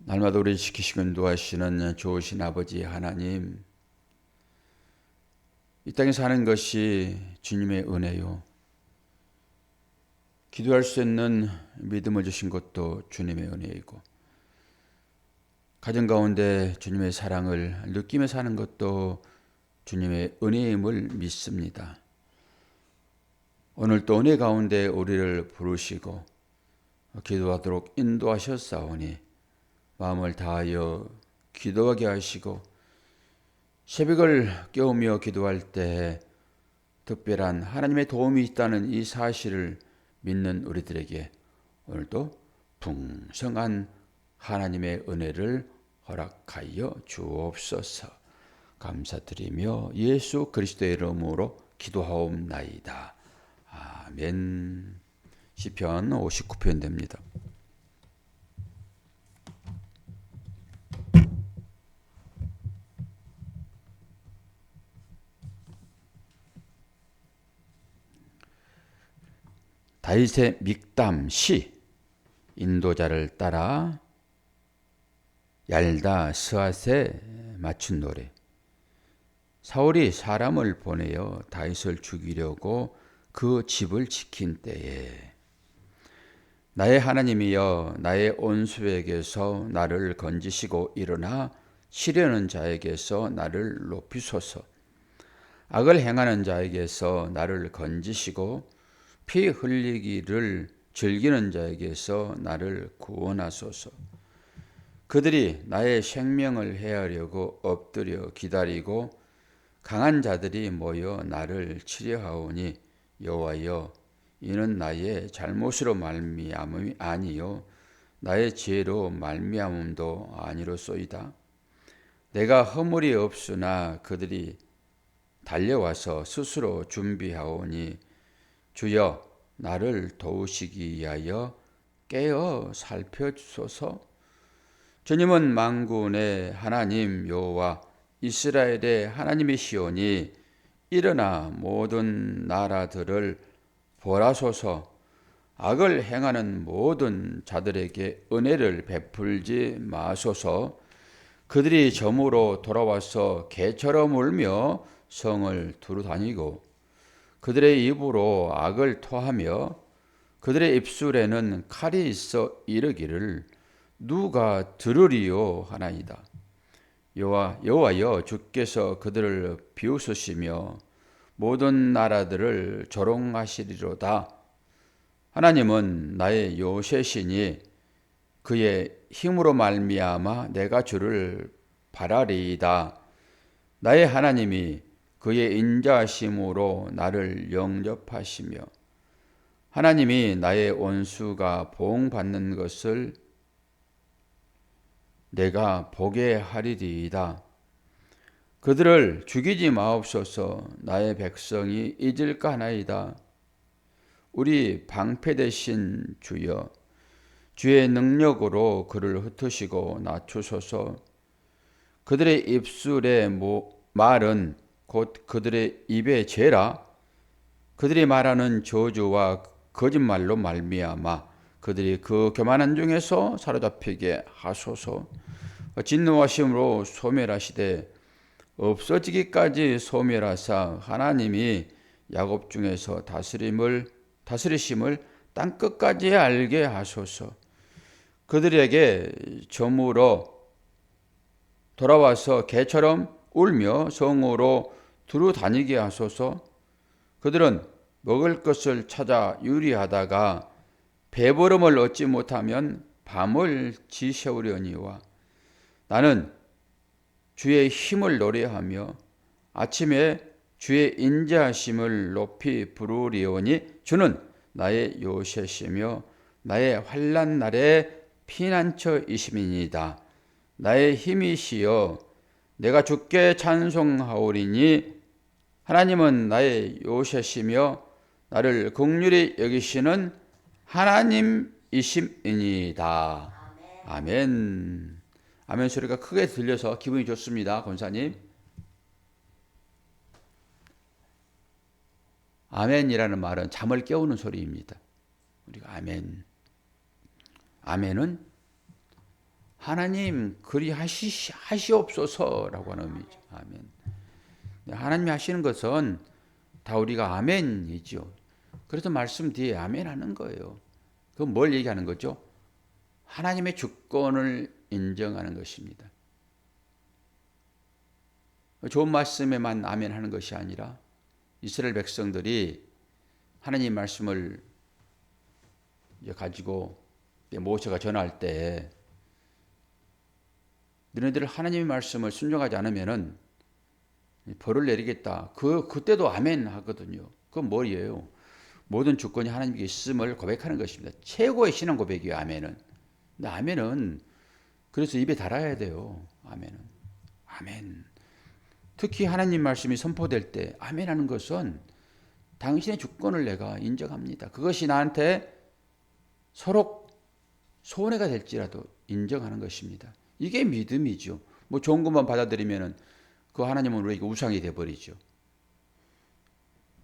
날마다 우리 지키시고 인도하시는 좋으신 아버지 하나님, 이 땅에 사는 것이 주님의 은혜요, 기도할 수 있는 믿음을 주신 것도 주님의 은혜이고, 가정 가운데 주님의 사랑을 느끼며 사는 것도 주님의 은혜임을 믿습니다. 오늘 또 은혜 가운데 우리를 부르시고 기도하도록 인도하셨사오니 마음을 다하여 기도하게 하시고, 새벽을 깨우며 기도할 때 특별한 하나님의 도움이 있다는 이 사실을 믿는 우리들에게 오늘도 풍성한 하나님의 은혜를 허락하여 주옵소서. 감사드리며 예수 그리스도의 이름으로 기도하옵나이다. 아멘. 시편 59편 됩니다. 다윗의 믹담 시, 인도자를 따라 얄다 스앗에 맞춘 노래. 사울이 사람을 보내어 다윗을 죽이려고 그 집을 지킨 때에, 나의 하나님이여 나의 온수에게서 나를 건지시고 일어나 치려는 자에게서 나를 높이소서. 악을 행하는 자에게서 나를 건지시고 피 흘리기를 즐기는 자에게서 나를 구원하소서. 그들이 나의 생명을 해하려고 엎드려 기다리고 강한 자들이 모여 나를 치려하오니, 여호와여 이는 나의 잘못으로 말미암음이 아니요 나의 죄로 말미암음도 아니로소이다. 내가 허물이 없으나 그들이 달려와서 스스로 준비하오니, 주여 나를 도우시기 위하여 깨어 살펴주소서. 주님은 만군의 하나님 여호와 이스라엘의 하나님이시오니, 일어나 모든 나라들을 보라소서. 악을 행하는 모든 자들에게 은혜를 베풀지 마소서. 그들이 점으로 돌아와서 개처럼 울며 성을 두루 다니고 그들의 입으로 악을 토하며 그들의 입술에는 칼이 있어 이르기를 누가 들으리요 하나이다. 여호와여 주께서 그들을 비웃으시며 모든 나라들을 조롱하시리로다. 하나님은 나의 요새시니 그의 힘으로 말미암아 내가 주를 바라리이다. 나의 하나님이 그의 인자하심으로 나를 영접하시며 하나님이 나의 원수가 보응받는 것을 내가 보게 하리이다. 그들을 죽이지 마옵소서. 나의 백성이 잊을까 하나이다. 우리 방패 되신 주여, 주의 능력으로 그를 흩으시고 낮추소서. 그들의 입술의 말은 곧 그들의 입의 죄라. 그들이 말하는 저주와 거짓말로 말미암아 그들이 그 교만한 중에서 사로잡히게 하소서. 진노하심으로 소멸하시되 없어지기까지 소멸하사 하나님이 야곱 중에서 다스리심을 땅끝까지 알게 하소서. 그들에게 점으로 돌아와서 개처럼 울며 성으로 두루 다니게 하소서. 그들은 먹을 것을 찾아 유리하다가 배부름을 얻지 못하면 밤을 지새우려니와, 나는 주의 힘을 노래하며 아침에 주의 인자하심을 높이 부르리오니, 주는 나의 요새시며 나의 환난 날의 피난처이심이니이다. 나의 힘이시여 내가 주께 찬송하오리니, 하나님은 나의 요새시며 나를 긍휼히 여기시는 하나님이심이니이다. 아멘. 아멘 소리가 크게 들려서 기분이 좋습니다. 권사님. 아멘이라는 말은 잠을 깨우는 소리입니다. 우리가 아멘. 아멘은 하나님 그리 하시옵소서라고 하는 의미죠. 아멘. 하나님이 하시는 것은 다 우리가 아멘이죠. 그래서 말씀 뒤에 아멘 하는 거예요. 그건 뭘 얘기하는 거죠? 하나님의 주권을 인정하는 것입니다. 좋은 말씀에만 아멘 하는 것이 아니라 이스라엘 백성들이 하나님 말씀을 가지고 모세가 전할 때 너네들 하나님의 말씀을 순종하지 않으면은 벌을 내리겠다. 그때도 아멘 하거든요. 그건 뭐예요? 모든 주권이 하나님께 있음을 고백하는 것입니다. 최고의 신앙 고백이에요. 아멘은. 근데 아멘은 그래서 입에 달아야 돼요. 아멘은. 아멘. 특히 하나님 말씀이 선포될 때 아멘 하는 것은 당신의 주권을 내가 인정합니다. 그것이 나한테 서로 손해가 될지라도 인정하는 것입니다. 이게 믿음이죠. 뭐 좋은 것만 받아들이면은 그 하나님은 우리에게 우상이 돼버리죠.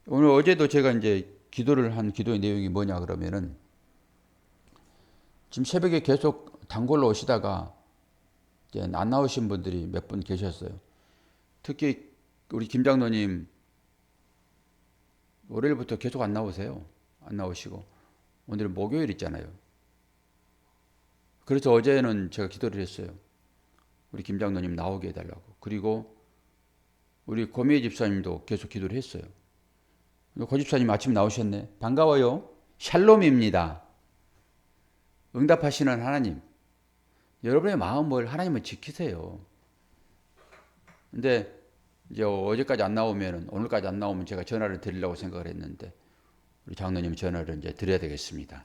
오늘 어제도 제가 이제 기도를 한 기도의 내용이 뭐냐 그러면은 지금 새벽에 계속 단골로 오시다가 이제 안 나오신 분들이 몇 분 계셨어요. 특히 우리 김 장로님 월요일부터 계속 안 나오세요. 안 나오시고 오늘 목요일 있잖아요. 그래서 어제는 제가 기도를 했어요. 우리 김 장로님 나오게 해달라고. 그리고 우리 고미애 집사님도 계속 기도를 했어요. 고 집사님 아침 나오셨네. 반가워요. 샬롬입니다. 응답하시는 하나님. 여러분의 마음을 하나님은 지키세요. 근데 이제 어제까지 안 나오면 오늘까지 안 나오면 제가 전화를 드리려고 생각을 했는데 우리 장로님 전화를 이제 드려야 되겠습니다.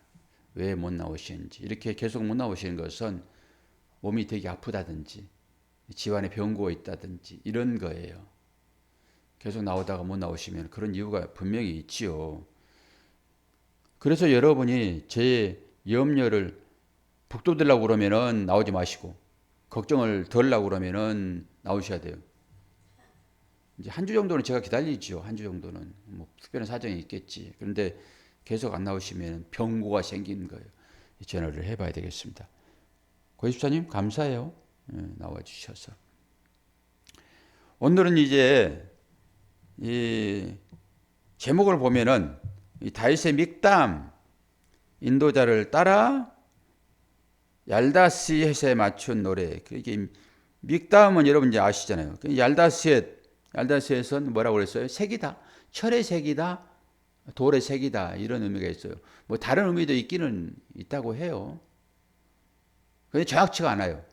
왜 못 나오시는지. 이렇게 계속 못 나오시는 것은 몸이 되게 아프다든지 집안에 병고가 있다든지 이런 거예요. 계속 나오다가 못 나오시면 그런 이유가 분명히 있지요. 그래서 여러분이 제 염려를 북돋으려고 그러면은 나오지 마시고 걱정을 덜려고 그러면은 나오셔야 돼요. 이제 한 주 정도는 제가 기다리죠. 한 주 정도는 뭐 특별한 사정이 있겠지. 그런데 계속 안 나오시면 병고가 생기는 거예요. 전화를 해봐야 되겠습니다. 고집사님 감사해요. 나와 주셔서. 오늘은 이제 이 제목을 보면은 이 다윗의 믹담 인도자를 따라 얄다스헷에 맞춘 노래. 이게 믹담은 여러분 이제 아시잖아요. 얄다스헷은 뭐라고 그랬어요? 색이다. 철의 색이다. 돌의 색이다. 이런 의미가 있어요. 뭐 다른 의미도 있기는 있다고 해요. 근데 정확치가 않아요.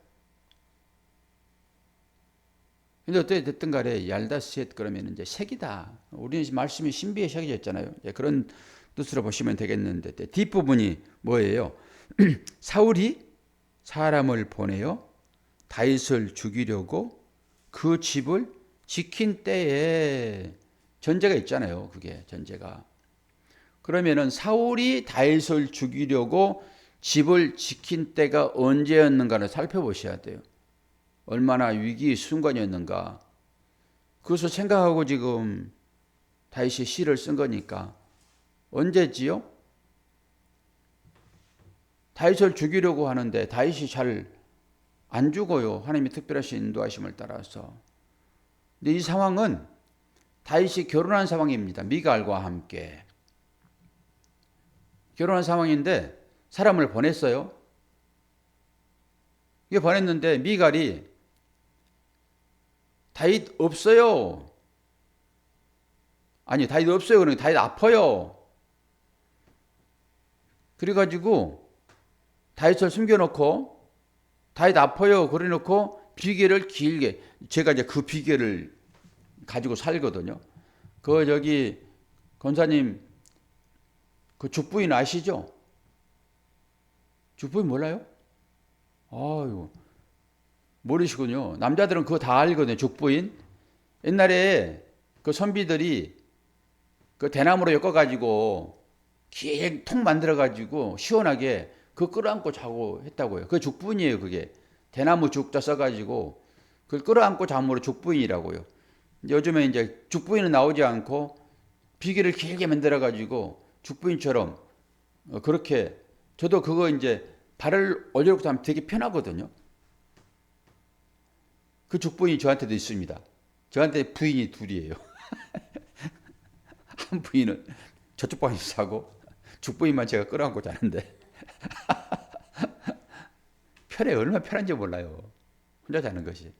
근데 어떻게 됐든 간에 얄다스헷 그러면 이제 색이다. 우리는 말씀이 신비에 새겨져 있잖아요. 그런 뜻으로 보시면 되겠는데 뒷부분이 뭐예요? 사울이 사람을 보내어 다윗을 죽이려고 그 집을 지킨 때에 전제가 있잖아요. 그게 전제가. 그러면은 사울이 다윗을 죽이려고 집을 지킨 때가 언제였는가를 살펴보셔야 돼요. 얼마나 위기 순간이었는가. 그것을 생각하고 지금 다윗이 시를 쓴 거니까 언제지요? 다윗을 죽이려고 하는데 다윗이 잘 안 죽어요. 하나님의 특별하신 인도하심을 따라서. 근데 이 상황은 다윗이 결혼한 상황입니다. 미갈과 함께. 결혼한 상황인데 사람을 보냈어요. 이게 보냈는데 미갈이 다윗 없어요. 아니 다윗 없어요. 그러니까 다윗 아파요. 그래가지고 다윗을 숨겨놓고 다윗 아파요. 그래놓고 비계를 길게 제가 이제 그 비계를 가지고 살거든요. 저기 권사님 그 죽부인 아시죠? 죽부인 몰라요? 아유 모르시군요. 남자들은 그거 다 알거든요. 죽부인. 옛날에 그 선비들이 그 대나무로 엮어가지고 긴 통 만들어가지고 시원하게 그 끌어안고 자고 했다고요. 그 죽부인이에요. 그게 대나무 죽자 써가지고 그걸 끌어안고 잠으로 죽부인이라고요. 요즘에 이제 죽부인은 나오지 않고 비계를 길게 만들어가지고 죽부인처럼 그렇게 저도 그거 이제 발을 올려놓고 하면 되게 편하거든요. 그 죽부인이 저한테도 있습니다. 저한테 부인이 둘이에요. 한 부인은 저쪽 방에서 자고 죽부인만 제가 끌어안고 자는데 편해 얼마나 편한지 몰라요. 혼자 자는 것이.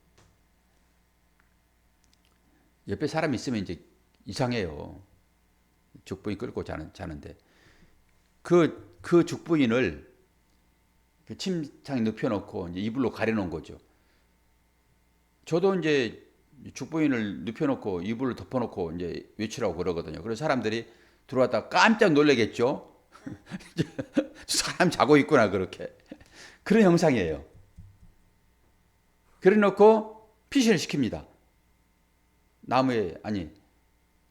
옆에 사람 있으면 이제 이상해요. 죽부인 끌고 자는데 그 죽부인을 그 침상에 눕혀놓고 이제 이불로 가려놓은 거죠. 저도 이제 죽부인을 눕혀놓고 이불을 덮어놓고 이제 외출하고 그러거든요. 그래서 사람들이 들어왔다가 깜짝 놀라겠죠. 사람 자고 있구나 그렇게. 그런 형상이에요. 그래놓고 피신을 시킵니다. 나무에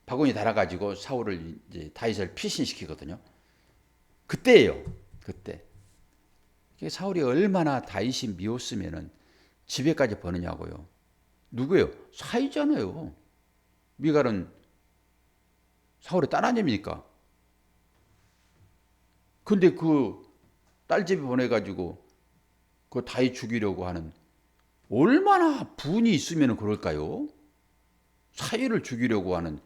바구니 달아가지고 사울을 이제 다윗을 피신시키거든요. 그때예요. 그때. 사울이 얼마나 다윗이 미웠으면은 집에까지 보느냐고요. 누구예요? 사위잖아요. 미갈은 사울의 딸아닙니까? 근데 그 딸집에 보내가지고 그 다윗 죽이려고 하는 얼마나 분이 있으면 그럴까요? 사위를 죽이려고 하는.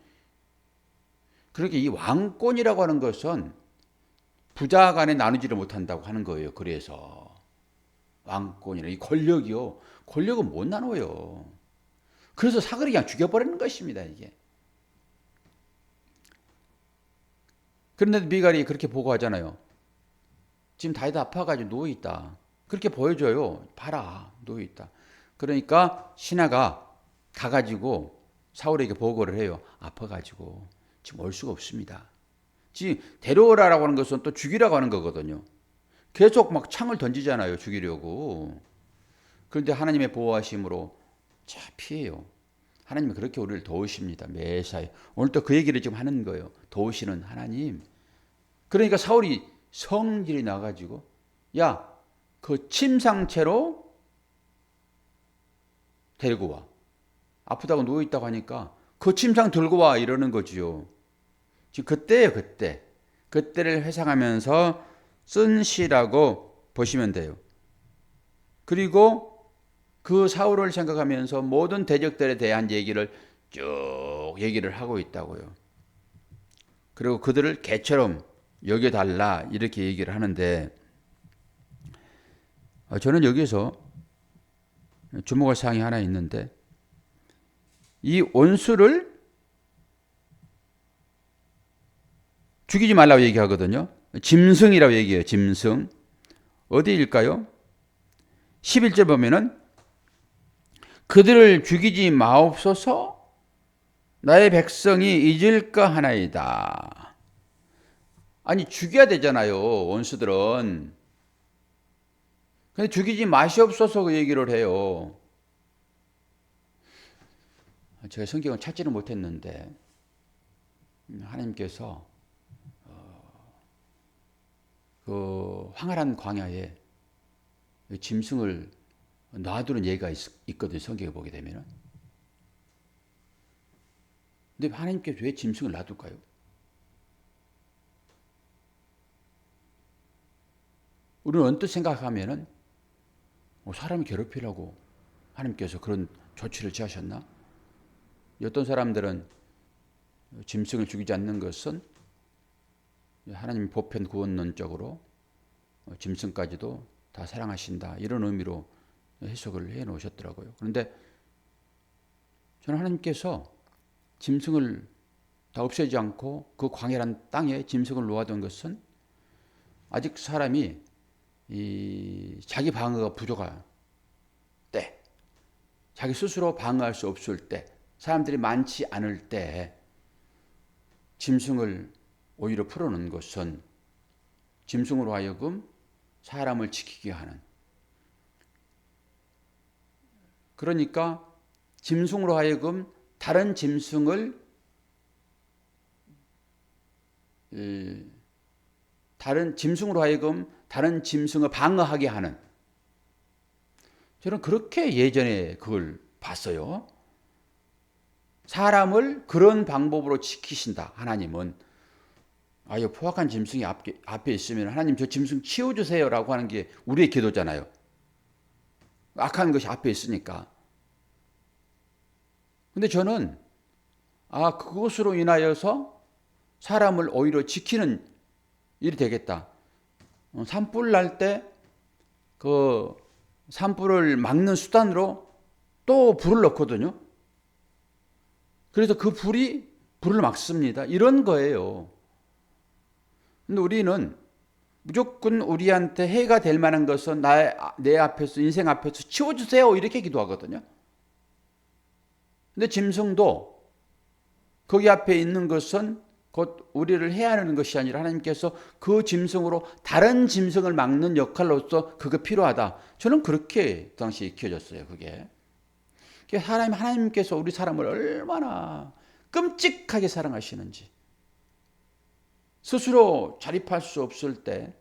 그러니까 이 왕권이라고 하는 것은 부자 간에 나누지를 못한다고 하는 거예요. 그래서 왕권이나 이 권력이요. 권력은 못 나눠요. 그래서 사그리 그냥 죽여버리는 것입니다. 이게. 그런데 미갈이 그렇게 보고하잖아요. 지금 다윗 아파가지고 누워있다. 그렇게 보여줘요. 봐라 누워있다. 그러니까 신하가 가가지고 사울에게 보고를 해요. 아파가지고 지금 올 수가 없습니다. 지금 데려오라라고 하는 것은 또 죽이라고 하는 거거든요. 계속 막 창을 던지잖아요. 죽이려고. 그런데 하나님의 보호하심으로 자 피해요. 하나님은 그렇게 우리를 도우십니다. 매사에. 오늘 또 그 얘기를 지금 하는 거예요. 도우시는 하나님. 그러니까 사울이 성질이 나가지고 야, 그 침상채로 데리고 와. 아프다고 누워있다고 하니까 그 침상 들고 와 이러는 거지요. 지금 그때예요. 그때. 그때를 회상하면서 쓴 시라고 보시면 돼요. 그리고 그 사울을 생각하면서 모든 대적들에 대한 얘기를 쭉 얘기를 하고 있다고요. 그리고 그들을 개처럼 여겨달라 이렇게 얘기를 하는데 저는 여기서 주목할 사항이 하나 있는데 이 원수를 죽이지 말라고 얘기하거든요. 짐승이라고 얘기해요. 짐승. 어디일까요? 11절 보면은 그들을 죽이지 마옵소서 나의 백성이 잊을까 하나이다. 아니 죽여야 되잖아요. 원수들은. 근데 죽이지 마시옵소서 그 얘기를 해요. 제가 성경을 찾지는 못했는데 하나님께서 그 황활한 광야에 짐승을 놔두는 예가 있거든요. 성경에 보게 되면은. 근데 하나님께서 왜 짐승을 놔둘까요? 우리는 언뜻 생각하면은 사람을 괴롭히려고 하나님께서 그런 조치를 취하셨나? 어떤 사람들은 짐승을 죽이지 않는 것은 하나님 보편 구원론적으로 짐승까지도 다 사랑하신다 이런 의미로 해석을 해 놓으셨더라고요. 그런데 저는 하나님께서 짐승을 다 없애지 않고 그 광야란 땅에 짐승을 놓아둔 것은 아직 사람이 자기 방어가 부족할 때, 자기 스스로 방어할 수 없을 때, 사람들이 많지 않을 때 짐승을 오히려 풀어놓은 것은 짐승으로 하여금 사람을 지키게 하는. 그러니까 짐승으로 하여금 다른 짐승을 다른 짐승을 방어하게 하는. 저는 그렇게 예전에 그걸 봤어요. 사람을 그런 방법으로 지키신다. 하나님은 포악한 짐승이 앞에 있으면 하나님 저 짐승 치워주세요라고 하는 게 우리의 기도잖아요. 악한 것이 앞에 있으니까. 근데 저는 그것으로 인하여서 사람을 오히려 지키는 일이 되겠다. 산불 날 때 그 산불을 막는 수단으로 또 불을 넣거든요. 그래서 그 불을 막습니다. 이런 거예요. 근데 우리는 무조건 우리한테 해가 될 만한 것은 내 앞에서, 인생 앞에서 치워주세요. 이렇게 기도하거든요. 근데 짐승도 거기 앞에 있는 것은 곧 우리를 해하는 것이 아니라 하나님께서 그 짐승으로 다른 짐승을 막는 역할로서 그게 필요하다. 저는 그렇게 당시 익혀졌어요. 그게. 하나님께서 우리 사람을 얼마나 끔찍하게 사랑하시는지. 스스로 자립할 수 없을 때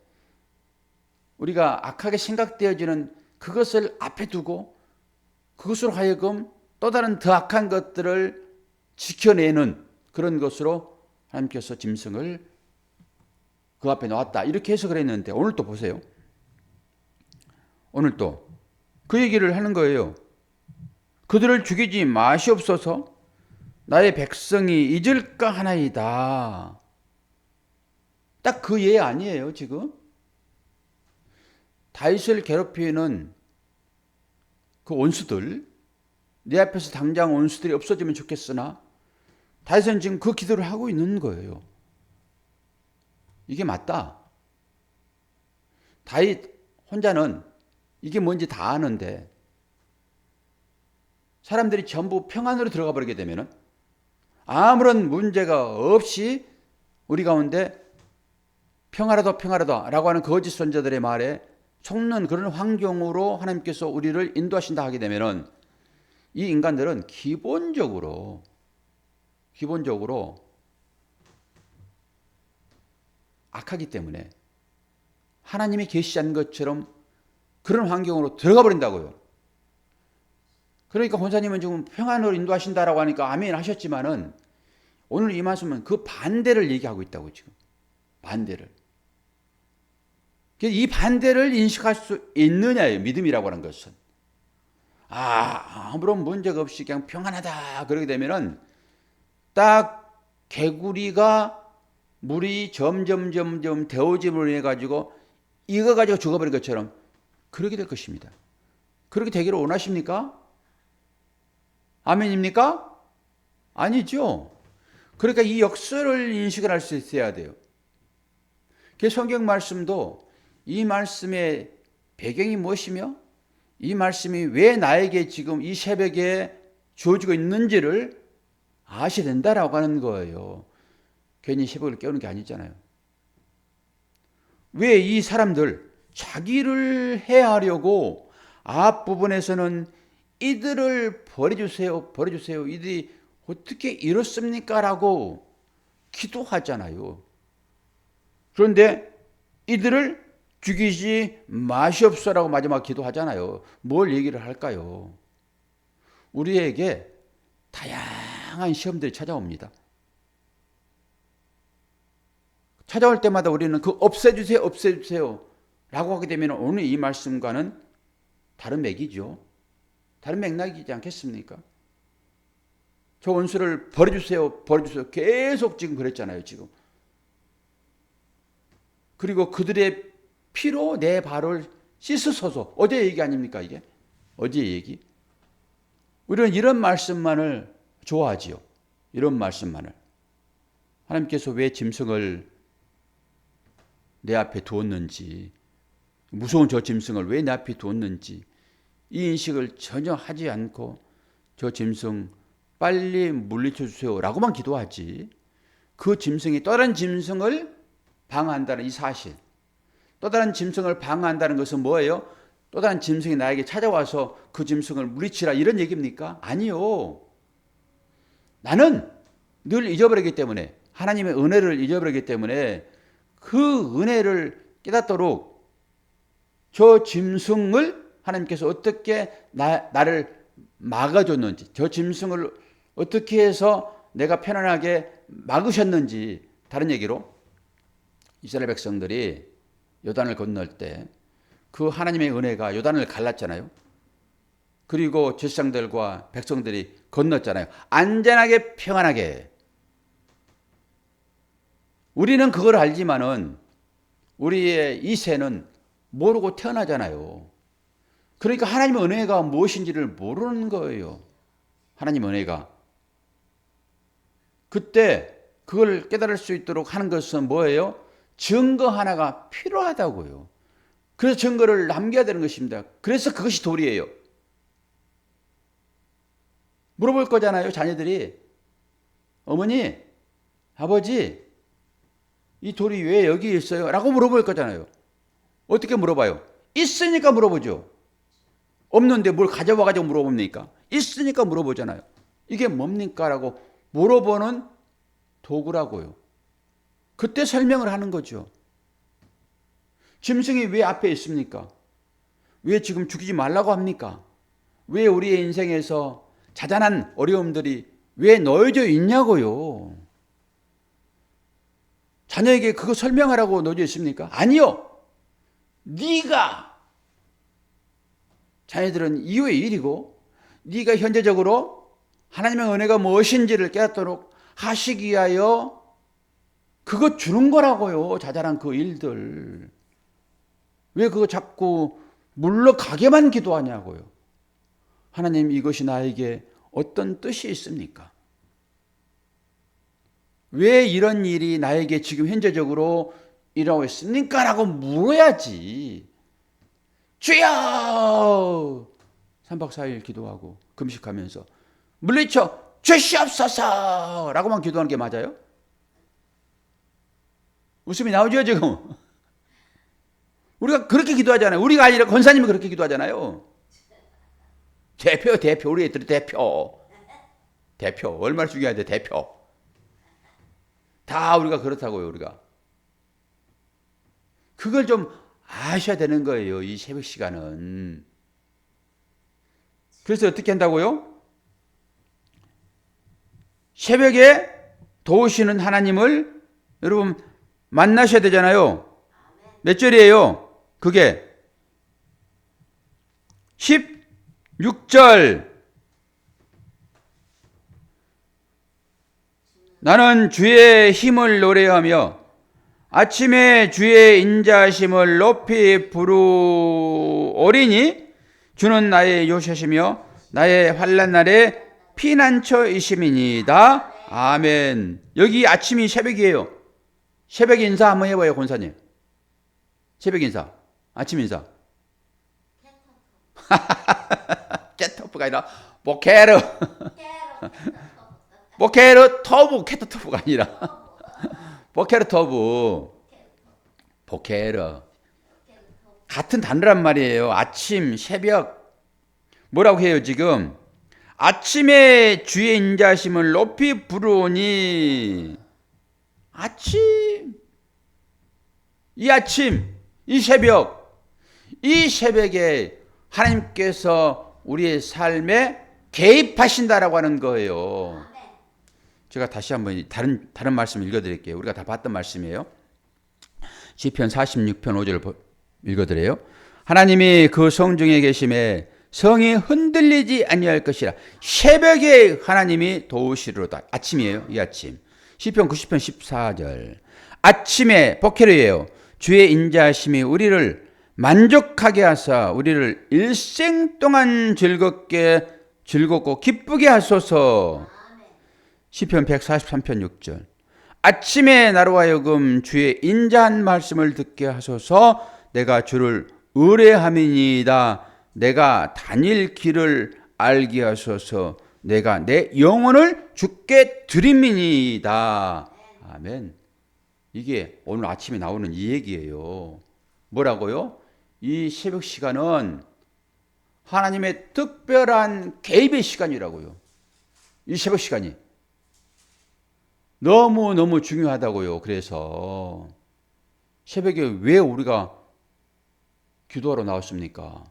우리가 악하게 생각되어지는 그것을 앞에 두고 그것으로 하여금 또 다른 더 악한 것들을 지켜내는 그런 것으로 하나님께서 짐승을 그 앞에 놓았다. 이렇게 해석을 했는데 오늘 또 보세요. 오늘 또 그 얘기를 하는 거예요. 그들을 죽이지 마시옵소서. 나의 백성이 잊을까 하나이다. 딱 그 예 아니에요, 지금? 다윗을 괴롭히는 그 원수들, 내 앞에서 당장 원수들이 없어지면 좋겠으나 다윗은 지금 그 기도를 하고 있는 거예요. 이게 맞다. 다윗 혼자는 이게 뭔지 다 아는데 사람들이 전부 평안으로 들어가 버리게 되면 아무런 문제가 없이 우리 가운데 평화라도 라고 하는 거짓 선자들의 말에 속는 그런 환경으로 하나님께서 우리를 인도하신다 하게 되면 이 인간들은 기본적으로 악하기 때문에 하나님이 계시지 않는 것처럼 그런 환경으로 들어가 버린다고요. 그러니까 권사님은 지금 평안으로 인도하신다라고 하니까 아멘 하셨지만은 오늘 이 말씀은 그 반대를 얘기하고 있다고 지금. 반대를. 이 반대를 인식할 수 있느냐예요. 믿음이라고 하는 것은. 아무런 문제가 없이 그냥 평안하다 그러게 되면은 딱 개구리가 물이 점점 데워짐으로 인해 가지고 이거 가지고 죽어버린 것처럼 그렇게 될 것입니다. 그렇게 되기를 원하십니까? 아멘입니까? 아니죠. 그러니까 이 역설을 인식을 할 수 있어야 돼요. 그 성경 말씀도 이 말씀의 배경이 무엇이며 이 말씀이 왜 나에게 지금 이 새벽에 주어지고 있는지를 아셔야 된다라고 하는 거예요. 괜히 새벽을 깨우는 게 아니잖아요. 왜 이 사람들 자기를 해하려고 앞부분에서는 이들을 버려주세요. 이들이 어떻게 이렇습니까? 라고 기도하잖아요. 그런데 이들을 죽이지 마시옵소서라고 마지막 기도하잖아요. 뭘 얘기를 할까요? 우리에게 다양한 시험들이 찾아옵니다. 찾아올 때마다 우리는 그 없애주세요 라고 하게 되면 오늘 이 말씀과는 다른 맥이죠. 다른 맥락이지 않겠습니까? 저 원수를 버려주세요 계속 지금 그랬잖아요. 지금. 그리고 그들의 피로 내 발을 씻으소서. 어제 얘기 아닙니까 이게? 어제 얘기. 우리는 이런 말씀만을 좋아하지요. 이런 말씀만을. 하나님께서 왜 짐승을 내 앞에 두었는지, 무서운 저 짐승을 왜 내 앞에 두었는지 이 인식을 전혀 하지 않고 저 짐승 빨리 물리쳐 주세요 라고만 기도하지, 그 짐승이 또 다른 짐승을 방어한다는 이 사실, 또 다른 짐승을 방어한다는 것은 뭐예요? 또 다른 짐승이 나에게 찾아와서 그 짐승을 물리치라 이런 얘기입니까? 아니요. 나는 늘 잊어버리기 때문에, 하나님의 은혜를 잊어버리기 때문에 그 은혜를 깨닫도록 저 짐승을 하나님께서 어떻게 나를 막아줬는지, 저 짐승을 어떻게 해서 내가 편안하게 막으셨는지, 다른 얘기로 이스라엘 백성들이 요단을 건널 때 그 하나님의 은혜가 요단을 갈랐잖아요. 그리고 제사장들과 백성들이 건넜잖아요. 안전하게 평안하게. 우리는 그걸 알지만은 우리의 이세는 모르고 태어나잖아요. 그러니까 하나님의 은혜가 무엇인지를 모르는 거예요. 하나님의 은혜가. 그때 그걸 깨달을 수 있도록 하는 것은 뭐예요? 증거 하나가 필요하다고요. 그래서 증거를 남겨야 되는 것입니다. 그래서 그것이 도리예요. 물어볼 거잖아요, 자녀들이. 어머니, 아버지, 이 돌이 왜 여기 있어요? 라고 물어볼 거잖아요. 어떻게 물어봐요? 있으니까 물어보죠. 없는데 뭘 가져와가지고 물어봅니까? 있으니까 물어보잖아요. 이게 뭡니까? 라고 물어보는 도구라고요. 그때 설명을 하는 거죠. 짐승이 왜 앞에 있습니까? 왜 지금 죽이지 말라고 합니까? 왜 우리의 인생에서 자잘한 어려움들이 왜 놓여져 있냐고요. 자녀에게 그거 설명하라고 놓여져 있습니까? 아니요. 네가 자녀들은 이후의 일이고 네가 현재적으로 하나님의 은혜가 무엇인지를 깨닫도록 하시기 위하여 그거 주는 거라고요. 자잘한 그 일들. 왜 그거 자꾸 물러가게만 기도하냐고요. 하나님, 이것이 나에게 어떤 뜻이 있습니까? 왜 이런 일이 나에게 지금 현재적으로 일어나고 있습니까? 라고 물어야지. 주여! 3박 4일 기도하고 금식하면서 물리쳐 주시옵소서! 라고만 기도하는 게 맞아요? 웃음이 나오죠 지금? 우리가 그렇게 기도하잖아요. 우리가 아니라 권사님이 그렇게 기도하잖아요. 대표, 우리 애들이 대표. 얼마나 중요한데, 대표. 다 우리가 그렇다고요, 우리가. 그걸 좀 아셔야 되는 거예요, 이 새벽 시간은. 그래서 어떻게 한다고요? 새벽에 도우시는 하나님을 여러분 만나셔야 되잖아요. 몇 절이에요? 그게 16절. 나는 주의 힘을 노래하며 아침에 주의 인자심을 높이 부르오리니 주는 나의 요새시며 나의 환난 날에 피난처이심이니이다. 아멘. 여기 아침이 새벽이에요. 새벽 인사 한번 해봐요, 권사님. 새벽 인사, 아침 인사. 캐터프가 아니라 보케르. 보케르 터브, 캐터터프가 아니라 보케르 터브. 보케르. 같은 단어란 말이에요. 아침, 새벽. 뭐라고 해요, 지금? 아침에 주의 인자심을 높이 부르니. 아침. 이 아침, 이 새벽. 이 새벽에 하나님께서 우리의 삶에 개입하신다라고 하는 거예요. 제가 다시 한번 다른 말씀 읽어드릴게요. 우리가 다 봤던 말씀이에요. 시편 46편 5절 읽어드려요. 하나님이 그 성중에 계심에 성이 흔들리지 아니할 것이라. 새벽에 하나님이 도우시리로다. 아침이에요. 이 아침. 시편 90편 14절. 아침에 보케르예요. 주의 인자하심이 우리를 만족하게 하사 우리를 일생 동안 즐겁고 기쁘게 하소서. 시편 143편 6절. 아침에 나로 하여금 주의 인자한 말씀을 듣게 하소서. 내가 주를 의뢰함이니이다. 내가 다닐 길을 알게 하소서. 내가 내 영혼을 주께 드림이니이다. 아멘. 이게 오늘 아침에 나오는 이 얘기예요. 뭐라고요? 이 새벽 시간은 하나님의 특별한 개입의 시간이라고요. 이 새벽 시간이 너무너무 중요하다고요. 그래서 새벽에 왜 우리가 기도하러 나왔습니까?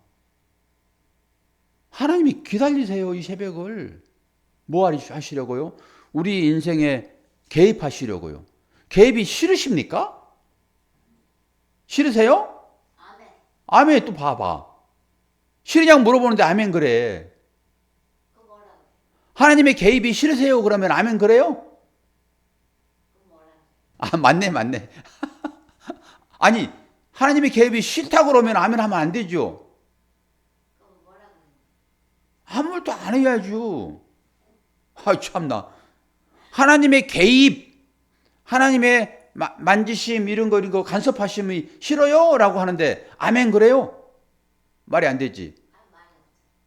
하나님이 기다리세요. 이 새벽을. 뭐 하시려고요? 우리 인생에 개입하시려고요. 개입이 싫으십니까? 싫으세요? 아멘. 또 봐봐. 싫으냐고 물어보는데 아멘 그래. 하나님의 개입이 싫으세요? 그러면 아멘 그래요? 아, 맞네, 맞네. 아니, 하나님의 개입이 싫다고 그러면 아멘 하면 안 되죠. 아무 말도 안 해야죠. 아, 참나. 하나님의 개입, 하나님의 만지심, 이런 거 간섭하심이 싫어요? 라고 하는데, 아멘 그래요? 말이 안 되지.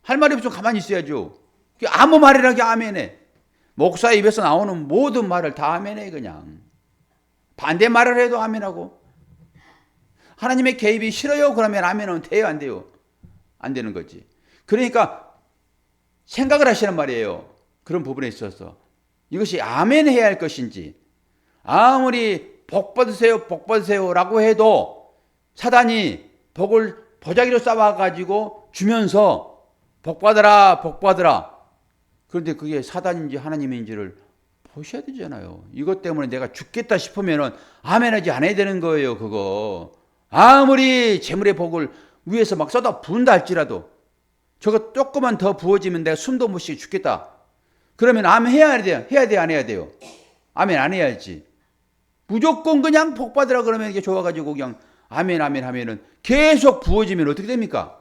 할 말이 없으면 가만히 있어야죠. 아무 말이라기 아멘해. 목사 입에서 나오는 모든 말을 다 아멘해, 그냥. 반대 말을 해도 아멘하고. 하나님의 개입이 싫어요? 그러면 아멘은 돼요, 안 돼요? 안 되는 거지. 그러니까 생각을 하시란 말이에요. 그런 부분에 있어서. 이것이 아멘 해야 할 것인지, 아무리 복 받으세요, 복 받으세요 라고 해도 사단이 복을 보자기로 쌓아가지고 주면서 복 받으라, 복 받으라. 그런데 그게 사단인지 하나님인지를 보셔야 되잖아요. 이것 때문에 내가 죽겠다 싶으면은 아멘하지 않아야 되는 거예요, 그거. 아무리 재물의 복을 위에서 막 쏟아 부은다 할지라도 저거 조금만 더 부어지면 내가 숨도 못 쉬게 죽겠다. 그러면 아멘 해야 돼요? 해야 돼요? 안 해야 돼요? 아멘 안 해야지. 무조건 그냥 복 받으라 그러면 이게 좋아가지고 그냥 아멘 아멘 하면은 계속 부어지면 어떻게 됩니까?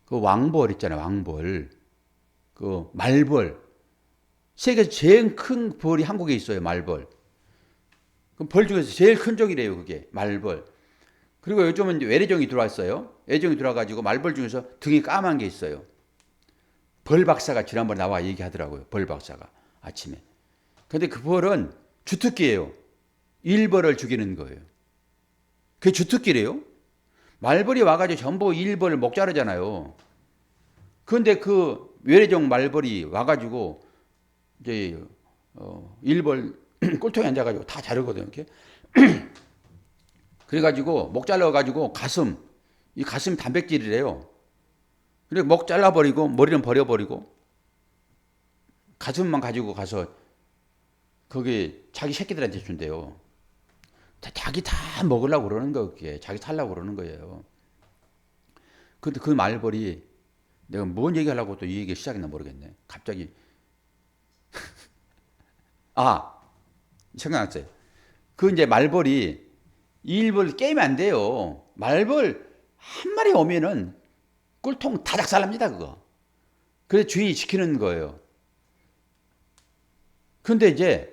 그 왕벌 있잖아요, 왕벌. 그 말벌. 세계에서 제일 큰 벌이 한국에 있어요, 말벌. 그 벌 중에서 제일 큰 종이래요, 그게. 말벌. 그리고 요즘은 이제 외래종이 들어왔어요. 외래종이 들어와가지고 말벌 중에서 등이 까만 게 있어요. 벌 박사가 지난번에 나와 얘기하더라고요. 벌 박사가 아침에. 근데 그 벌은 주특기예요. 일벌을 죽이는 거예요. 그게 주특기래요. 말벌이 와가지고 전부 일벌을 목 자르잖아요. 그런데 그 외래종 말벌이 와가지고 이제 일벌 꼴통에 앉아가지고 다 자르거든요. 이렇게. 그래가지고 목 잘라가지고 가슴, 이 가슴이 단백질이래요. 그리고 목 잘라버리고 머리는 버려버리고 가슴만 가지고 가서 거기 자기 새끼들한테 준대요. 자기 다 먹으려고 그러는 거, 그게. 자기 살려고 그러는 거예요. 근데 그 말벌이 내가 뭔 얘기하려고 또 이 얘기 시작했나 모르겠네. 갑자기. 아, 생각났어요. 그 이제 말벌이 일벌 게임이 안 돼요. 말벌 한 마리 오면은 꿀통 다 작살납니다, 그거. 그래서 주인이 지키는 거예요. 근데 이제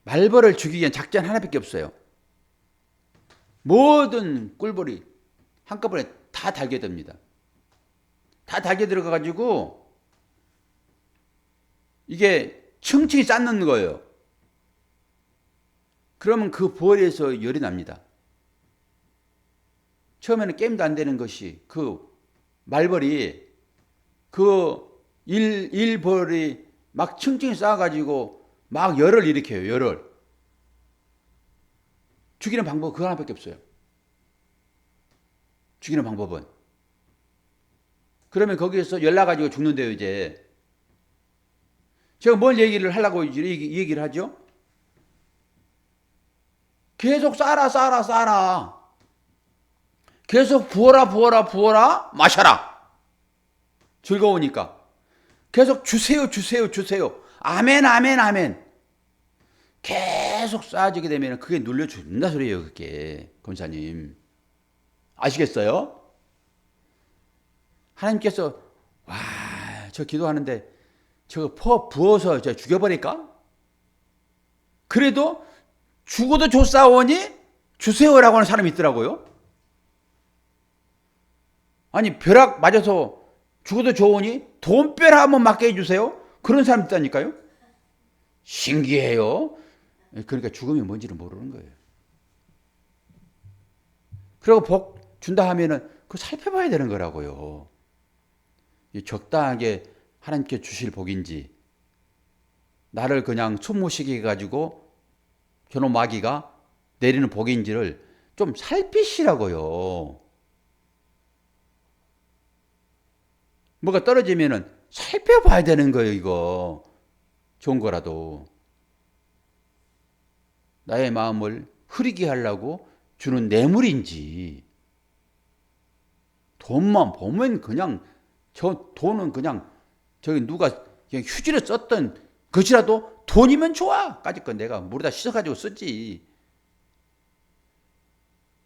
말벌을 죽이기 위한 작전 하나밖에 없어요. 모든 꿀벌이 한꺼번에 다 달겨듭니다. 다 달겨 들어가가지고 이게 층층이 쌓는 거예요. 그러면 그 벌에서 열이 납니다. 처음에는 게임도 안 되는 것이 그 말벌이 그 일벌이 막 층층이 쌓아가지고 막 열을 일으켜요. 열을. 죽이는 방법은 그거 하나밖에 없어요. 죽이는 방법은. 그러면 거기에서 열 나가지고 죽는데요, 이제. 제가 뭘 얘기를 하려고 이 얘기를 하죠? 계속 쌓아라. 계속 부어라, 마셔라. 즐거우니까. 계속 주세요. 아멘. 계속 쌓아지게 되면 그게 눌려 죽는다 소리예요, 그게. 권사님. 아시겠어요? 하나님께서 와, 저 기도하는데 저거 부어서 저 죽여버릴까? 그래도 죽어도 좋사오니 주세요라고 하는 사람이 있더라고요. 아니 벼락 맞아서 죽어도 좋으니 돈벼락 한번 맞게 해주세요. 그런 사람 있다니까요. 신기해요. 그러니까 죽음이 뭔지를 모르는 거예요. 그리고 복 준다 하면은 그거 살펴봐야 되는 거라고요. 적당하게 하나님께 주실 복인지 나를 그냥 숨모시게 해가지고 저놈 마귀가 내리는 복인지를 좀 살피시라고요. 뭐가 떨어지면은 살펴봐야 되는 거예요, 이거. 좋은 거라도. 나의 마음을 흐리게 하려고 주는 뇌물인지 돈만 보면 그냥 저 돈은 그냥 저기 누가 그냥 휴지를 썼던 것이라도 돈이면 좋아. 까짓 거 내가 물에다 씻어가지고 쓰지.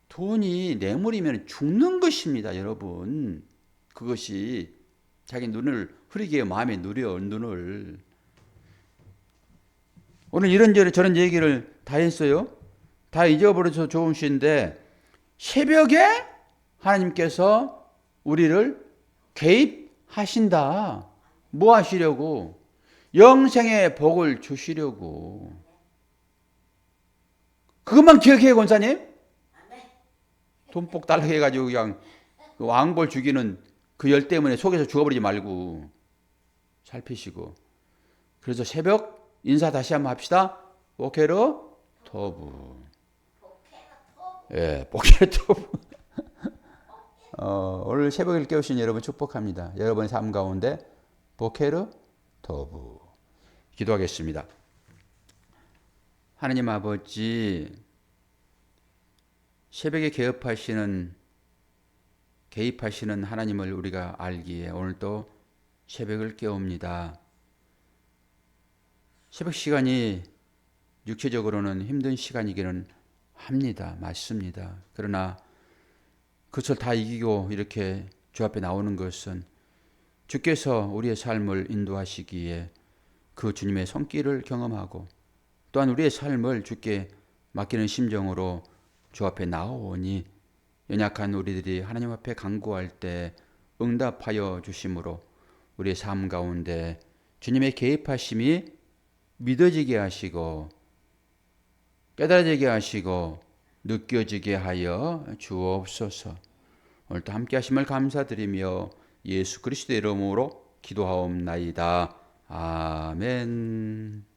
돈이 뇌물이면 죽는 것입니다, 여러분. 그것이 자기 눈을 흐리게 마음에 누려 눈을. 오늘 이런저런 저런 얘기를 다 했어요. 다 잊어버려서 좋으신데 새벽에 하나님께서 우리를 개입하신다. 뭐 하시려고? 영생의 복을 주시려고. 그것만 기억해요, 권사님. 돈복 달라고 해가지고 그냥 왕벌 죽이는 그 열 때문에 속에서 죽어버리지 말고 살피시고. 그래서 새벽 인사 다시 한번 합시다. 보케르 토부. 예, 보케르 토부. 오늘 새벽을 깨우신 여러분 축복합니다. 여러분의 삶 가운데 보케르 토부. 기도하겠습니다. 하나님 아버지, 새벽에 개입하시는 하나님을 우리가 알기에 오늘도 새벽을 깨웁니다. 새벽 시간이 육체적으로는 힘든 시간이기는 합니다. 맞습니다. 그러나 그것을 다 이기고 이렇게 주 앞에 나오는 것은 주께서 우리의 삶을 인도하시기에 그 주님의 손길을 경험하고 또한 우리의 삶을 주께 맡기는 심정으로 주 앞에 나오니 연약한 우리들이 하나님 앞에 간구할 때 응답하여 주심으로 우리의 삶 가운데 주님의 개입하심이 믿어지게 하시고 깨달아지게 하시고 느껴지게 하여 주옵소서. 오늘도 함께 하심을 감사드리며 예수 그리스도의 이름으로 기도하옵나이다. 아멘.